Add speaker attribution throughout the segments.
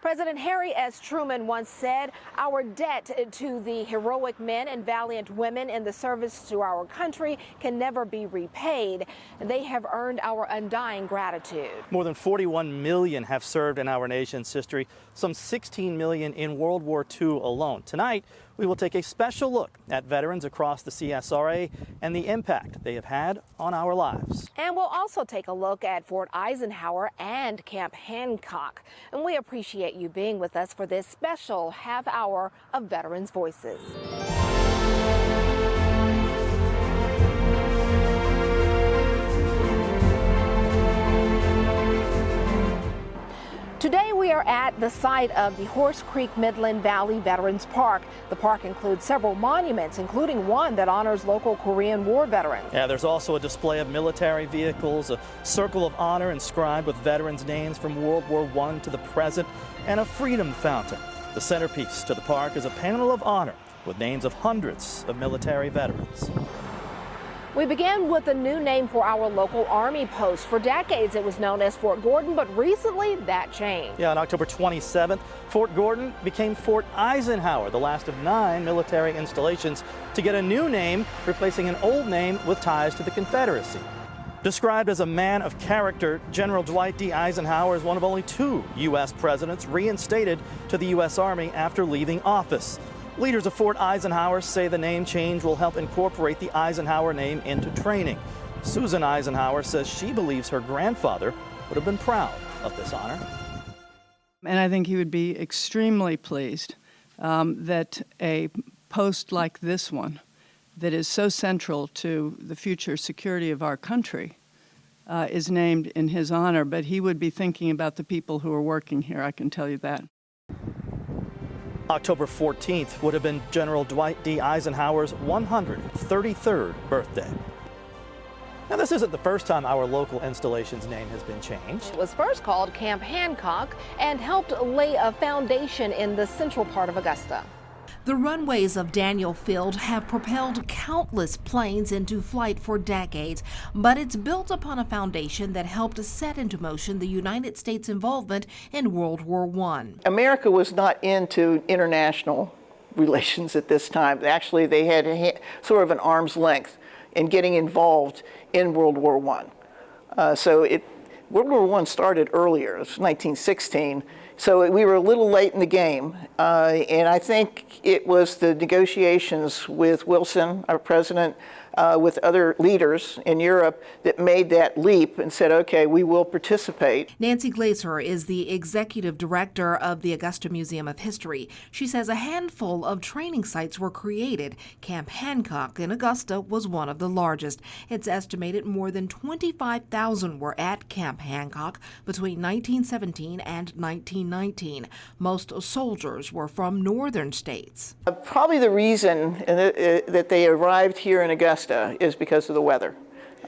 Speaker 1: President Harry S. Truman once said, "Our debt to the heroic men and valiant women in the service to our country can never be repaid. They have earned our undying gratitude."
Speaker 2: More than 41 million have served in our nation's history, some 16 million in World War II alone. Tonight, we will take a special look at veterans across the CSRA and the impact they have had on our lives.
Speaker 1: And we'll also take a look at Fort Eisenhower and Camp Hancock. And we appreciate you being with us for this special half hour of Veterans Voices. Today we are at the site of the Horse Creek Midland Valley Veterans Park. The park includes several monuments, including one that honors local Korean War veterans.
Speaker 2: Yeah, there's also a display of military vehicles, a circle of honor inscribed with veterans' names from World War I to the present, and a freedom fountain. The centerpiece to the park is a panel of honor with names of hundreds of military veterans.
Speaker 1: We began with a new name for our local Army post. For decades, it was known as Fort Gordon, but recently that changed.
Speaker 2: Yeah, on October 27th, Fort Gordon became Fort Eisenhower, the last of 9 military installations to get a new name, replacing an old name with ties to the Confederacy. Described as a man of character, General Dwight D. Eisenhower is one of only 2 U.S. presidents reinstated to the U.S. Army after leaving office. Leaders of Fort Eisenhower say the name change will help incorporate the Eisenhower name into training. Susan Eisenhower says she believes her grandfather would have been proud of this honor.
Speaker 3: And I think he would be extremely pleased that a post like this one, that is so central to the future security of our country, is named in his honor. But he would be thinking about the people who are working here, I can tell you that.
Speaker 2: October 14th would have been General Dwight D. Eisenhower's 133rd birthday. Now, this isn't the first time our local installation's name has been changed.
Speaker 1: It was first called Camp Hancock and helped lay a foundation in the central part of Augusta.
Speaker 4: The runways of Daniel Field have propelled countless planes into flight for decades, but it's built upon a foundation that helped set into motion the United States' involvement in World War I.
Speaker 5: America was not into international relations at this time. Actually, they had sort of an arm's length in getting involved in World War I. World War I started earlier, it was 1916. So we were a little late in the game, and I think it was the negotiations with Wilson, our president, with other leaders in Europe that made that leap and said, okay, we will participate.
Speaker 4: Nancy Glaser is the executive director of the Augusta Museum of History. She says a handful of training sites were created. Camp Hancock in Augusta was one of the largest. It's estimated more than 25,000 were at Camp Hancock between 1917 and 1919. Most soldiers were from northern states.
Speaker 5: Probably the reason that they arrived here in Augusta is because of the weather.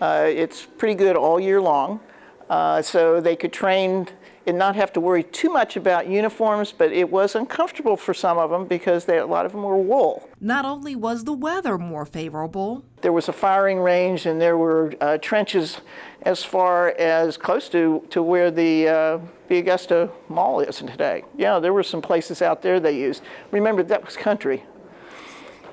Speaker 5: It's pretty good all year long, so they could train and not have to worry too much about uniforms, but it was uncomfortable for some of them because a lot of them were wool.
Speaker 4: Not only was the weather more favorable,
Speaker 5: there was a firing range and there were trenches as far as close to where the Augusta Mall is today. Yeah, there were some places out there they used. Remember, that was country.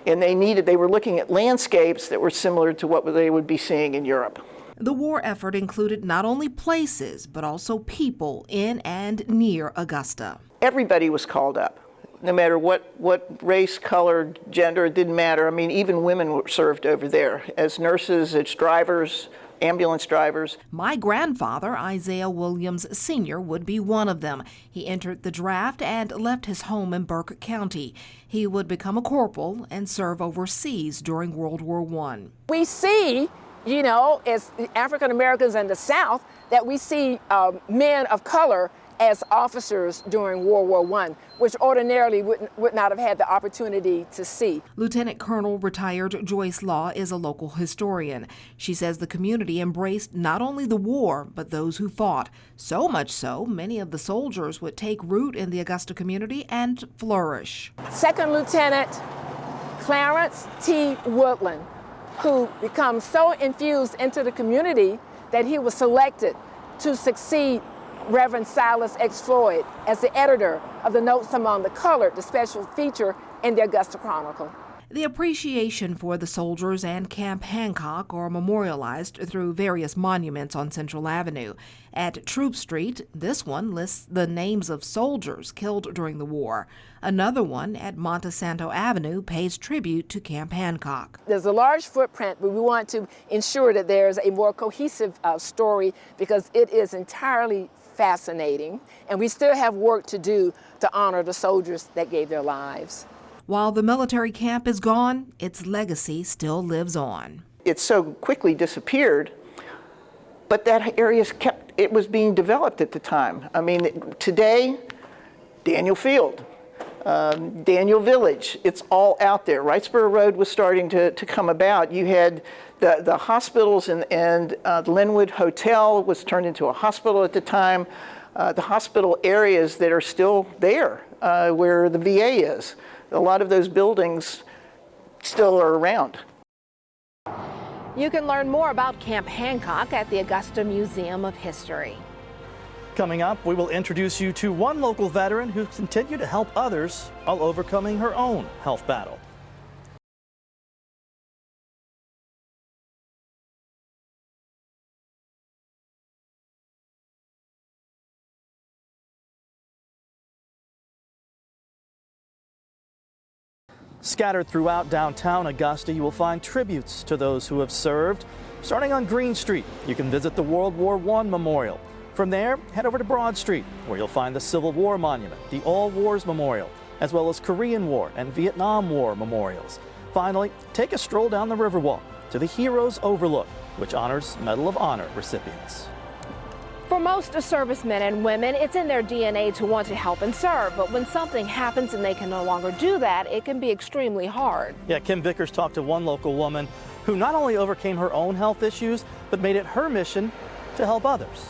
Speaker 5: And they were looking at landscapes that were similar to what they would be seeing in Europe.
Speaker 4: The war effort included not only places, but also people in and near Augusta.
Speaker 5: Everybody was called up, no matter what race, color, gender, it didn't matter. I mean, even women were served over there as nurses, as drivers, ambulance drivers.
Speaker 4: My grandfather, Isaiah Williams Sr., would be one of them. He entered the draft and left his home in Burke County. He would become a corporal and serve overseas during World War I.
Speaker 6: We see, as African Americans in the South, that we see men of color as officers during World War I, which ordinarily would not have had the opportunity to see.
Speaker 4: Lieutenant Colonel retired Joyce Law is a local historian. She says the community embraced not only the war, but those who fought. So much so, many of the soldiers would take root in the Augusta community and flourish.
Speaker 6: Second Lieutenant Clarence T. Woodland, who becomes so infused into the community that he was selected to succeed Reverend Silas X. Floyd as the editor of the Notes Among the Colored, the special feature in the Augusta Chronicle.
Speaker 4: The appreciation for the soldiers and Camp Hancock are memorialized through various monuments on Central Avenue. At Troop Street, this one lists the names of soldiers killed during the war. Another one at Montesanto Avenue pays tribute to Camp Hancock.
Speaker 6: There's a large footprint, but we want to ensure that there's a more cohesive story because it is entirely fascinating, and we still have work to do to honor the soldiers that gave their lives.
Speaker 4: While the military camp is gone, its legacy still lives on.
Speaker 5: It so quickly disappeared, but that area it was being developed at the time. I mean, today, Daniel Field, Daniel Village, it's all out there. Wrightsboro Road was starting to come about. You had the hospitals and the Linwood Hotel was turned into a hospital at the time. The hospital areas that are still there, where the VA is. A lot of those buildings still are around.
Speaker 1: You can learn more about Camp Hancock at the Augusta Museum of History.
Speaker 2: Coming up, we will introduce you to one local veteran who continued to help others while overcoming her own health battle. Scattered throughout downtown Augusta, you will find tributes to those who have served. Starting on Green Street, you can visit the World War I Memorial. From there, head over to Broad Street, where you'll find the Civil War Monument, the All Wars Memorial, as well as Korean War and Vietnam War memorials. Finally, take a stroll down the Riverwalk to the Heroes Overlook, which honors Medal of Honor recipients.
Speaker 1: For most servicemen and women, it's in their DNA to want to help and serve. But when something happens and they can no longer do that, it can be extremely hard.
Speaker 2: Yeah, Kim Vickers talked to one local woman who not only overcame her own health issues, but made it her mission to help others.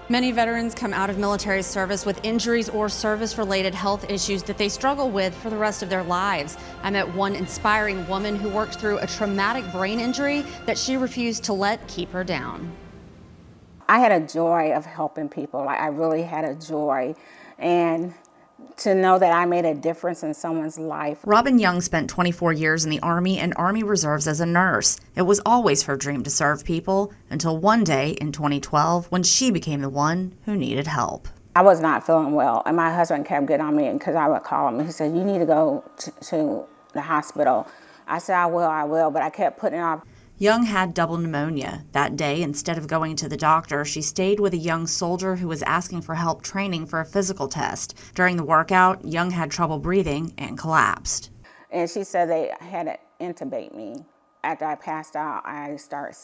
Speaker 7: Many veterans come out of military service with injuries or service-related health issues that they struggle with for the rest of their lives. I met one inspiring woman who worked through a traumatic brain injury that she refused to let keep her down.
Speaker 8: I had a joy of helping people. I really had a joy. And to know that I made a difference in someone's life.
Speaker 7: Robin Young spent 24 years in the Army and Army Reserves as a nurse. It was always her dream to serve people until one day in 2012 when she became the one who needed help.
Speaker 8: I was not feeling well, and my husband kept getting on me because I would call him. He said, "You need to go to the hospital." I said, I will, but I kept putting it off.
Speaker 7: Young had double pneumonia. That day, instead of going to the doctor, she stayed with a young soldier who was asking for help training for a physical test. During the workout, Young had trouble breathing and collapsed.
Speaker 8: And she said they had to intubate me. After I passed out, I started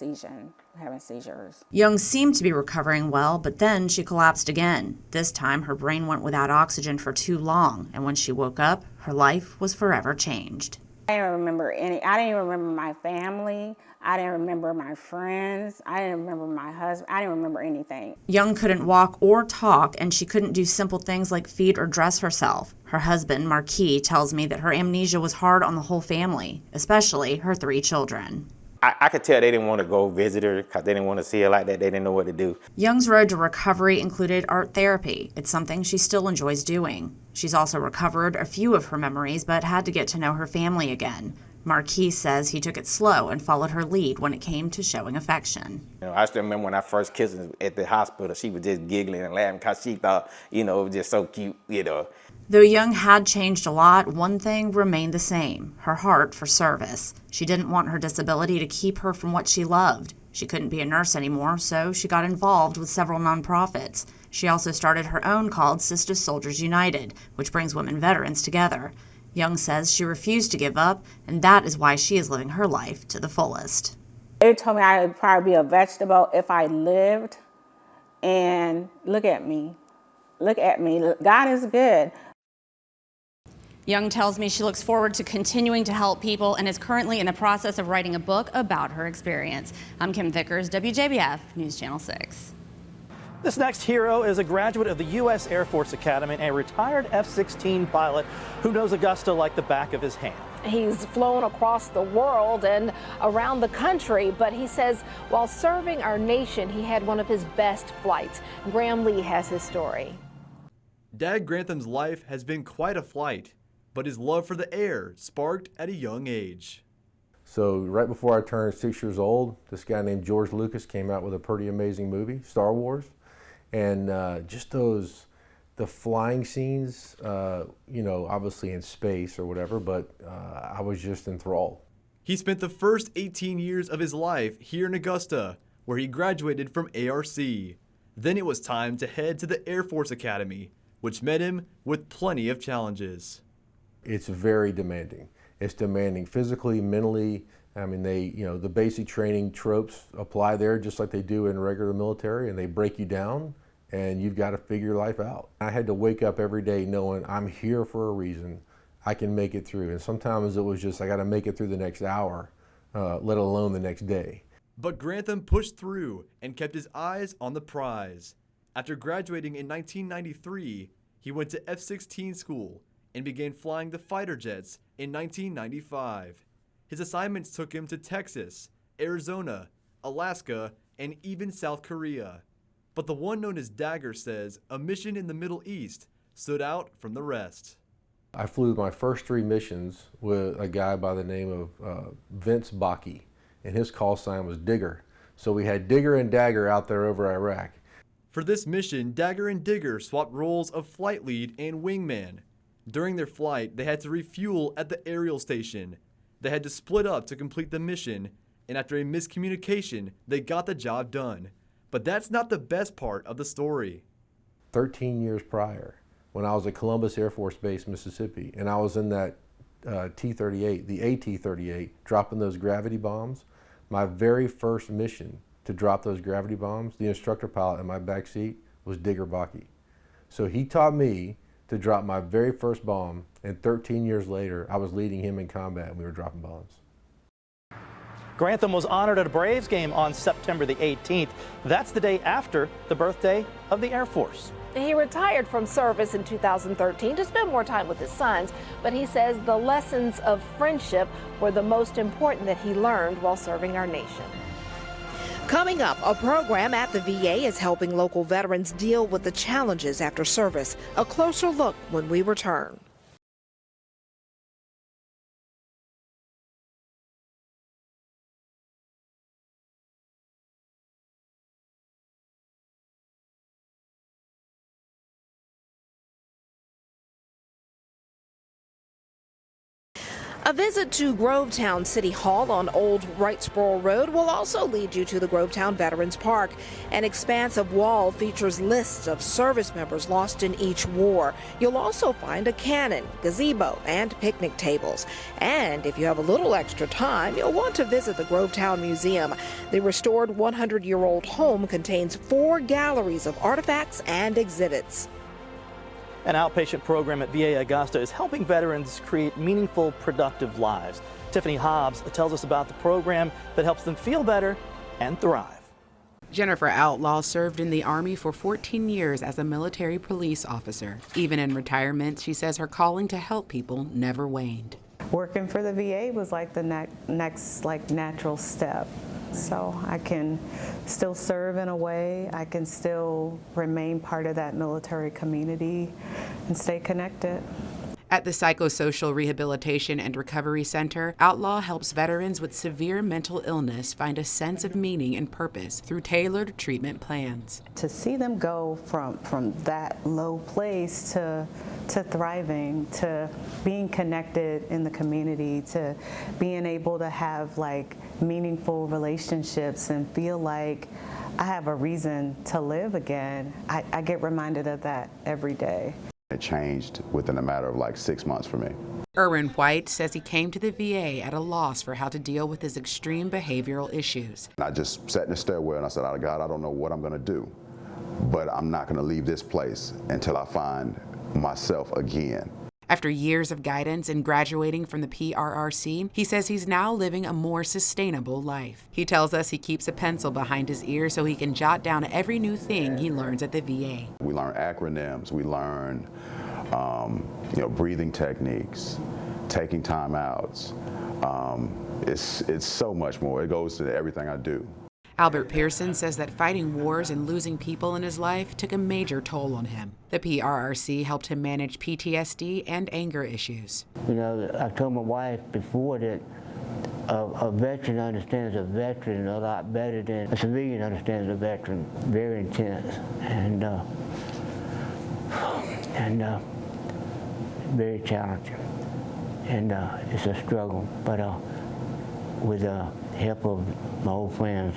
Speaker 8: having seizures.
Speaker 7: Young seemed to be recovering well, but then she collapsed again. This time, her brain went without oxygen for too long, and when she woke up, her life was forever changed.
Speaker 8: I didn't even remember my family. I didn't remember my friends. I didn't remember my husband. I didn't remember anything.
Speaker 7: Young couldn't walk or talk, and she couldn't do simple things like feed or dress herself. Her husband, Marquis, tells me that her amnesia was hard on the whole family, especially her 3 children.
Speaker 9: I could tell they didn't want to go visit her because they didn't want to see her like that. They didn't know what to do.
Speaker 7: Young's road to recovery included art therapy. It's something she still enjoys doing. She's also recovered a few of her memories, but had to get to know her family again. Marquis says he took it slow and followed her lead when it came to showing affection.
Speaker 9: I still remember when I first kissed her at the hospital, she was just giggling and laughing because she thought, it was just so cute,
Speaker 7: Though Young had changed a lot, one thing remained the same, her heart for service. She didn't want her disability to keep her from what she loved. She couldn't be a nurse anymore, so she got involved with several nonprofits. She also started her own called Sister Soldiers United, which brings women veterans together. Young says she refused to give up, and that is why she is living her life to the fullest.
Speaker 8: They told me I would probably be a vegetable if I lived, and look at me. Look at me. God is good.
Speaker 7: Young tells me she looks forward to continuing to help people and is currently in the process of writing a book about her experience. I'm Kim Vickers, WJBF News Channel 6.
Speaker 2: This next hero is a graduate of the U.S. Air Force Academy and a retired F-16 pilot who knows Augusta like the back of his hand.
Speaker 1: He's flown across the world and around the country, but he says while serving our nation, he had one of his best flights. Graham Lee has his story.
Speaker 10: Dag Grantham's life has been quite a flight, but his love for the air sparked at a young age.
Speaker 11: So right before I turned 6 years old, this guy named George Lucas came out with a pretty amazing movie, Star Wars, and just the flying scenes, you know, obviously in space or whatever, but I was just enthralled.
Speaker 10: He spent the first 18 years of his life here in Augusta, where he graduated from ARC. Then it was time to head to the Air Force Academy, which met him with plenty of challenges.
Speaker 11: It's very demanding. It's demanding physically, mentally. I mean, the basic training tropes apply there just like they do in regular military, and they break you down, and you've got to figure your life out. I had to wake up every day knowing I'm here for a reason. I can make it through. And sometimes it was just, I got to make it through the next hour, let alone the next day.
Speaker 10: But Grantham pushed through and kept his eyes on the prize. After graduating in 1993, he went to F-16 school and began flying the fighter jets in 1995. His assignments took him to Texas, Arizona, Alaska, and even South Korea. But the one known as Dagger says a mission in the Middle East stood out from the rest.
Speaker 11: I flew my first 3 missions with a guy by the name of Vince Bakke, and his call sign was Digger. So we had Digger and Dagger out there over Iraq.
Speaker 10: For this mission, Dagger and Digger swapped roles of flight lead and wingman. During their flight, they had to refuel at the aerial station. They had to split up to complete the mission, and after a miscommunication, they got the job done. But that's not the best part of the story.
Speaker 11: 13 years prior, when I was at Columbus Air Force Base, Mississippi, and I was in that T-38, the AT-38, dropping those gravity bombs, my very first mission to drop those gravity bombs, the instructor pilot in my back seat was Digger Bakke. So he taught me to drop my very first bomb, and 13 years later, I was leading him in combat and we were dropping bombs.
Speaker 2: Grantham was honored at a Braves game on September the 18th. That's the day after the birthday of the Air Force.
Speaker 1: He retired from service in 2013 to spend more time with his sons, but he says the lessons of friendship were the most important that he learned while serving our nation. Coming up, a program at the VA is helping local veterans deal with the challenges after service. A closer look when we return. A visit to Grovetown City Hall on Old Wrightsboro Road will also lead you to the Grovetown Veterans Park. An expansive wall features lists of service members lost in each war. You'll also find a cannon, gazebo, and picnic tables. And if you have a little extra time, you'll want to visit the Grovetown Museum. The restored 100-year-old home contains 4 galleries of artifacts and exhibits.
Speaker 2: An outpatient program at VA Augusta is helping veterans create meaningful, productive lives. Tiffany Hobbs tells us about the program that helps them feel better and thrive.
Speaker 12: Jennifer Outlaw served in the Army for 14 years as a military police officer. Even in retirement, she says her calling to help people never waned.
Speaker 13: Working for the VA was like the next natural step. So I can still serve in a way, I can still remain part of that military community and stay connected.
Speaker 12: At the Psychosocial Rehabilitation and Recovery Center, Outlaw helps veterans with severe mental illness find a sense of meaning and purpose through tailored treatment plans.
Speaker 13: To see them go from that low place to thriving, to being connected in the community, to being able to have meaningful relationships and feel like I have a reason to live again, I get reminded of that every day.
Speaker 14: It changed within a matter of 6 months for me.
Speaker 12: Erwin White says he came to the VA at a loss for how to deal with his extreme behavioral issues.
Speaker 14: I just sat in the stairwell and I said, "Oh God, I don't know what I'm going to do, but I'm not going to leave this place until I find myself again."
Speaker 12: After years of guidance and graduating from the PRRC, he says he's now living a more sustainable life. He tells us he keeps a pencil behind his ear so he can jot down every new thing he learns at the VA.
Speaker 14: We learn acronyms, we learn breathing techniques, taking time outs. It's so much more. It goes to everything I do.
Speaker 12: Albert Pearson says that fighting wars and losing people in his life took a major toll on him. The PRRC helped him manage PTSD and anger issues.
Speaker 15: You know, I told my wife before that a veteran understands a veteran a lot better than a civilian understands a veteran. Very intense and very challenging. And it's a struggle, but with the help of my old friends,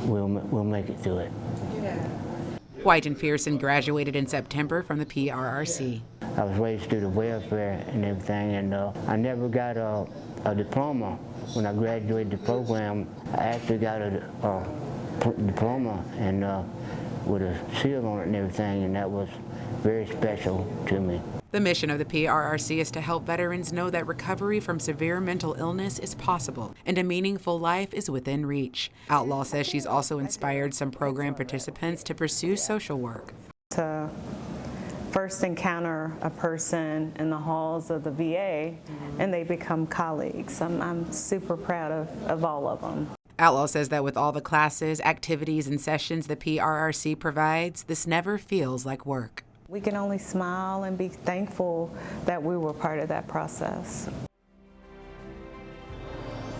Speaker 15: we'll make it through it.
Speaker 12: White and Pearson graduated in September from the PRRC.
Speaker 15: I was raised through the welfare and everything, and I never got a diploma. When I graduated the program, I actually got a diploma and with a seal on it and everything, and that was very special to me.
Speaker 12: The mission of the PRRC is to help veterans know that recovery from severe mental illness is possible and a meaningful life is within reach. Outlaw says she's also inspired some program participants to pursue social work.
Speaker 13: To first encounter a person in the halls of the VA and they become colleagues. I'm super proud of all of them.
Speaker 12: Outlaw says that with all the classes, activities, and sessions the PRRC provides, this never feels like work.
Speaker 13: We can only smile and be thankful that we were part of that process.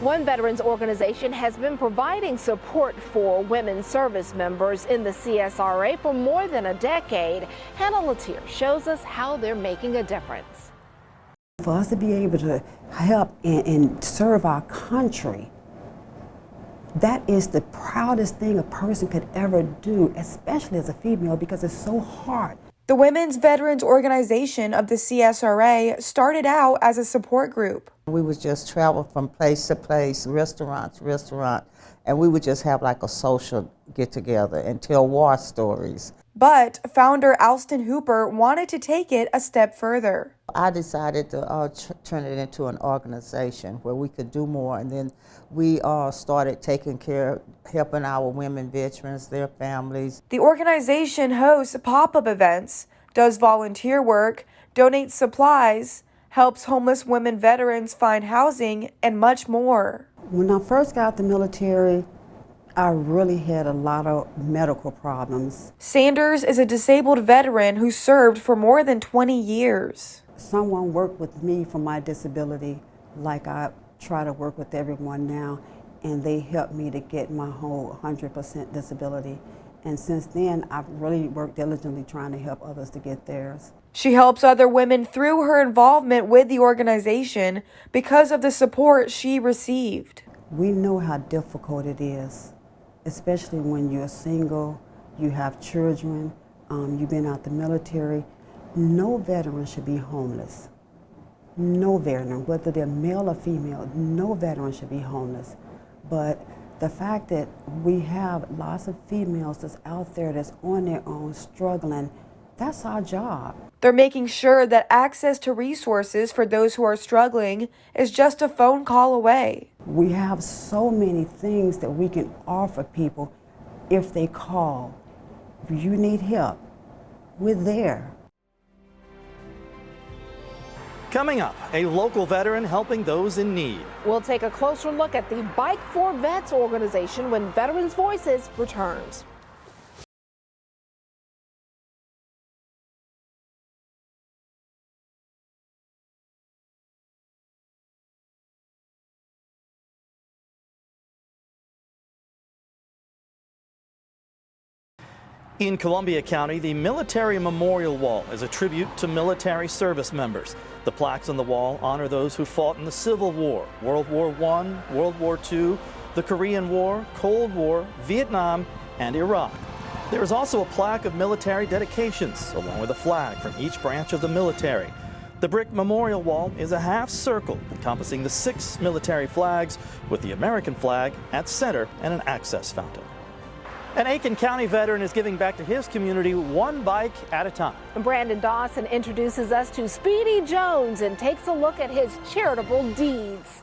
Speaker 1: One veterans organization has been providing support for women service members in the CSRA for more than a decade. Hannah Latier shows us how they're making a difference.
Speaker 16: For us to be able to help and serve our country, that is the proudest thing a person could ever do, especially as a female, because it's so hard.
Speaker 17: The Women's Veterans Organization of the CSRA started out as a support group.
Speaker 18: We would just travel from place to place, restaurant to restaurant, and we would just have like a social get-together and tell war stories.
Speaker 17: But founder Alston Hooper wanted to take it a step further.
Speaker 18: I decided to turn it into an organization where we could do more, and then we started taking care, helping our women veterans, their families.
Speaker 17: The organization hosts pop-up events, does volunteer work, donates supplies, helps homeless women veterans find housing, and much more.
Speaker 16: When I first got out the military, I really had a lot of medical problems.
Speaker 17: Sanders is a disabled veteran who served for more than 20 years.
Speaker 16: Someone worked with me for my disability like I try to work with everyone now, and they helped me to get my whole 100% disability. And since then, I've really worked diligently trying to help others to get theirs.
Speaker 17: She helps other women through her involvement with the organization because of the support she received.
Speaker 16: We know how difficult it is, especially when you're single, you have children, you've been out the military. No veteran should be homeless. No veteran, whether they're male or female, no veteran should be homeless. But the fact that we have lots of females that's out there that's on their own struggling, that's our job.
Speaker 17: They're making sure that access to resources for those who are struggling is just a phone call away.
Speaker 16: We have so many things that we can offer people if they call. If you need help, we're there.
Speaker 2: Coming up, a local veteran helping those in need.
Speaker 1: We'll take a closer look at the Bike for Vets organization when Veterans Voices returns.
Speaker 2: In Columbia County, the Military Memorial Wall is a tribute to military service members. The plaques on the wall honor those who fought in the Civil War, World War I, World War II, the Korean War, Cold War, Vietnam, and Iraq. There is also a plaque of military dedications, along with a flag from each branch of the military. The brick memorial wall is a half circle encompassing the 6 military flags, with the American flag at center and an access fountain. An Aiken County veteran is giving back to his community one bike at a time.
Speaker 1: Brandon Dawson introduces us to Speedy Jones and takes a look at his charitable deeds.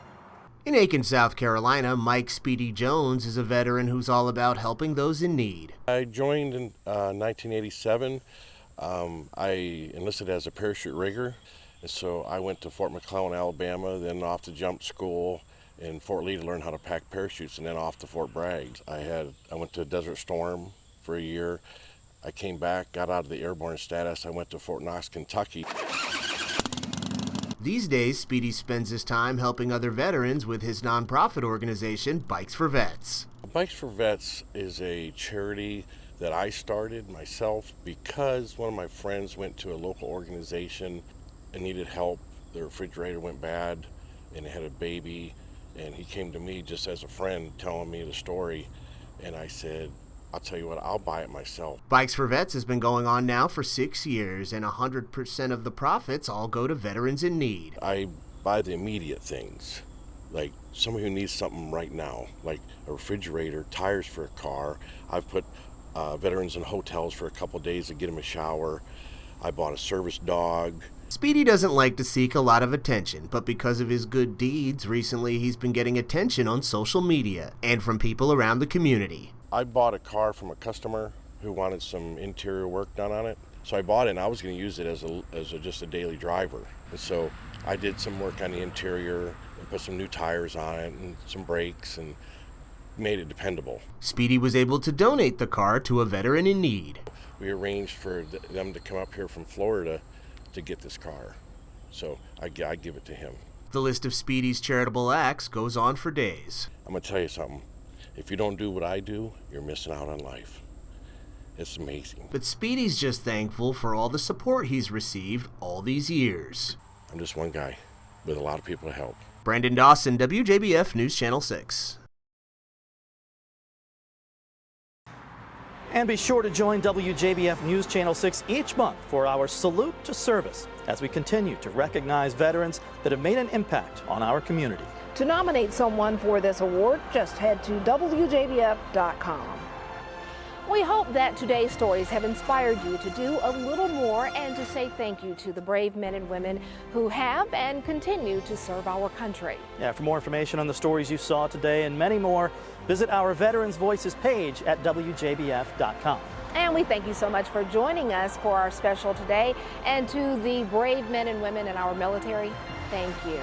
Speaker 19: In Aiken, South Carolina, Mike Speedy Jones is a veteran who's all about helping those in need.
Speaker 20: I joined in 1987. I enlisted as a parachute rigger, And so I went to Fort McClellan, Alabama, then off to jump school in Fort Lee to learn how to pack parachutes, and then off to Fort Bragg. I went to Desert Storm for a year. I came back, got out of the airborne status. I went to Fort Knox, Kentucky.
Speaker 19: These days, Speedy spends his time helping other veterans with his nonprofit organization, Bikes for Vets.
Speaker 20: Bikes for Vets is a charity that I started myself because one of my friends went to a local organization and needed help. Their refrigerator went bad and they had a baby, and he came to me just as a friend telling me the story, and I said, I'll tell you what, I'll buy it myself.
Speaker 19: Bikes for Vets has been going on now for 6 years, and 100% of the profits all go to veterans in need.
Speaker 20: I buy the immediate things, like somebody who needs something right now, like a refrigerator, tires for a car. I've put veterans in hotels for a couple days to get them a shower. I bought a service dog.
Speaker 19: Speedy doesn't like to seek a lot of attention, but because of his good deeds, recently he's been getting attention on social media and from people around the community.
Speaker 20: I bought a car from a customer who wanted some interior work done on it. So I bought it and I was going to use it as just a daily driver. And so I did some work on the interior and put some new tires on it and some brakes and made it dependable.
Speaker 19: Speedy was able to donate the car to a veteran in need.
Speaker 20: We arranged for them to come up here from Florida to get this car. So I give it to him.
Speaker 19: The list of Speedy's charitable acts goes on for days.
Speaker 20: I'm going to tell you something. If you don't do what I do, you're missing out on life. It's amazing.
Speaker 19: But Speedy's just thankful for all the support he's received all these years.
Speaker 20: I'm just one guy with a lot of people to help.
Speaker 19: Brandon Dawson, WJBF News Channel 6.
Speaker 2: And be sure to join WJBF News Channel 6 each month for our Salute to Service as we continue to recognize veterans that have made an impact on our community.
Speaker 1: To nominate someone for this award, just head to WJBF.com. We hope that today's stories have inspired you to do a little more and to say thank you to the brave men and women who have and continue to serve our country.
Speaker 2: Yeah, for more information on the stories you saw today and many more, visit our Veterans Voices page at WJBF.com.
Speaker 1: And we thank you so much for joining us for our special today. And to the brave men and women in our military, thank you.